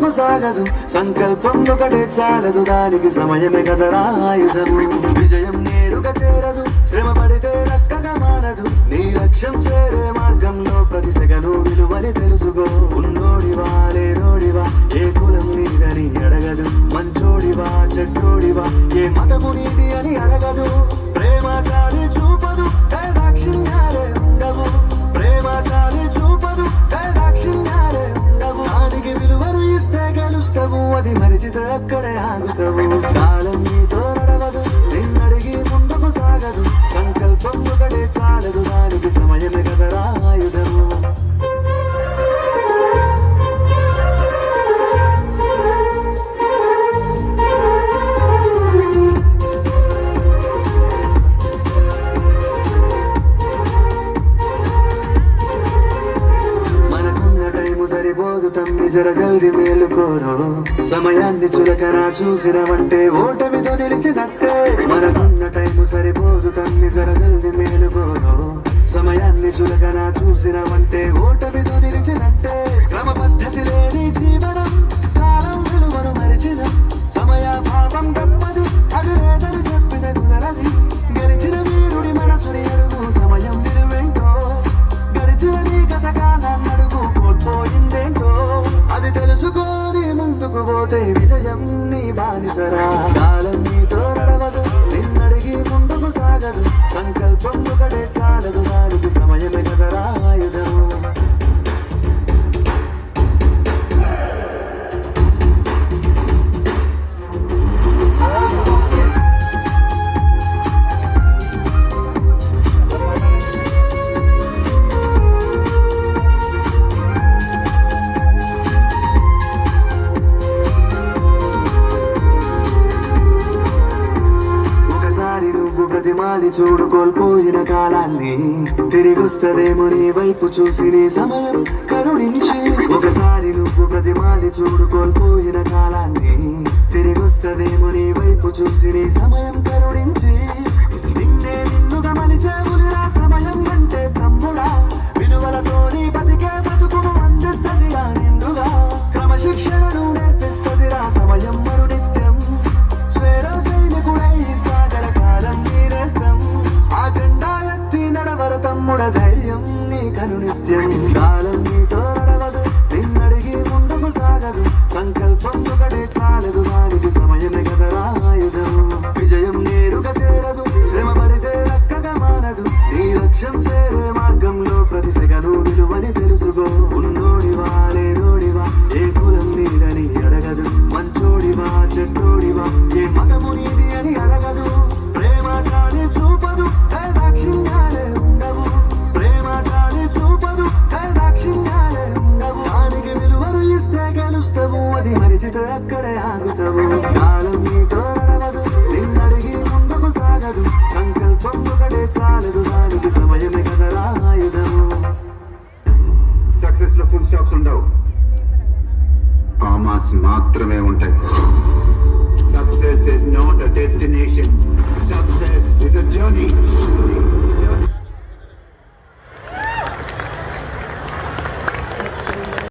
ముందుకు సాగదు సంకల్పం ఒకటే చాలదు దానికి సమయమే కదరా ఆయుధము విజయం నేరుగా చేరదు శ్రమ పడితే రక్కగా మానదు నీ లక్ష్యం చేరే మార్గంలో ప్రతి సెగను విలువని తెలుసుకో ఉన్నోడివా లేనోడివా ఏ కులం నీదని అడగదు మంచోడివా చెడ్డోడివా ఏ మతము నీది అని అడగదు ప్రేమ చాలి చూపదు దాక్షిణ్యాలే ఉండవు ప్రేమ చాలి చూపదు దాక్షిణ్యాలే ఉండవు దానికి విలువను ఇస్తే గెలుస్తావు అది మరిచితే అక్కడే ఆగుతావు కాలం నీతో నడవదు నిన్నడిగి ముందుకు సాగదు సంకల్పం ఒకటే చాలదు దానికి సమయమే కదరా ఆయుధము సరిపోదు తమ్మి జర జల్ది మేలుకోరు సమయాన్ని చులకనా చూసినవంటే ఓటమితో నిలిచినట్టే మనకున్న టైము సరిపోదు తమ్మి జర జల్ది మేలుకోరు సమయాన్ని చులకనా చూసినవంటే ఓటమితో నిలిచినట్టే క్రమ పద్ధతి లేని జీవనం కాలం విలువను మరిచిన సమయ భావం తప్పది అది లేదని చెప్పిన కుదరది గెలిచిన వీరుడి మనసుని అడుగు సమయం విలువేంటో గడిచిన నీ గత కాలాన్ని అడుగు కోల్పోయిందేంటో అది తెలుసుకొని ముందుకు పోతే విజయం నీ బానిసరా కాలం నీతో నడవదు నిన్నడిగి ముందుకు సాగదు సంకల్పం ఒకటే చాలదు దానికి సమయమే కదరా ఆయుధము ప్రతిమాలి చూడు కోల్పోయిన కాలాన్ని తిరిగొస్తదేమో నీ వైపు చూసి నీ సమయం కరుణించి ఒకసారి నువ్వు ప్రతిమాలి చూడు కోల్పోయిన కాలాన్ని తిరిగొస్తదేమో నీ వైపు చూసి నీ సమయం కరుణించి నిన్నే నిన్నుగా మలిచేవులిరా సమయం అంటే తమ్ముడా విలువలతో నీ బతికే బతుకును అందిస్తదిరా నిండుగా క్రమశిక్షణను నేర్పిస్తదిరా సమయం మరునిత్యం స్వేరో సైనికుడై సాగర కాలం ఆ జెండా ఎత్తి నడవర తమ్ముడ ధైర్యం నీ కను నిత్యం కాలం నీతో నడవదు నిన్నడిగి ముందుకు సాగదు సంకల్పం ఒకటే చాలదు దానికి సమయమే కదరా ఆయుధము విజయం నేరుగా చేరదు శ్రమ పడితే రక్కగా మానదు నీ లక్ష్యం చేరే మార్గంలో ప్రతి సెగను విలువని తెలుసుకో ఉన్నోడివా లేనోడివా ఏ కులం నీదని అడగదు మంచోడివా చెడ్డోడివా ఏ మతము నీది అని అడగదు ప్రేమ చాలి చూపదు దాక్షిణ్యాలే ఉండవు ప్రేమ చాలి చూపదు దాక్షిణ్యాలే ఉండవు దానికి విలువను ఇస్తే గెలుస్తావు అది మరిచితే అక్కడే ఆగుతావు కాలం నీతో నడవదు నిన్నడిగి ముందుకు సాగదు సంకల్పం ఒకటే చాలదు దానికి సమయమే కదరా ఆయుధము సక్సెస్ లో ఫుల్ స్టాప్స్ ఉండవు కామాస్ మాత్రమే ఉంటాయి Success is not a destination. Success is a journey.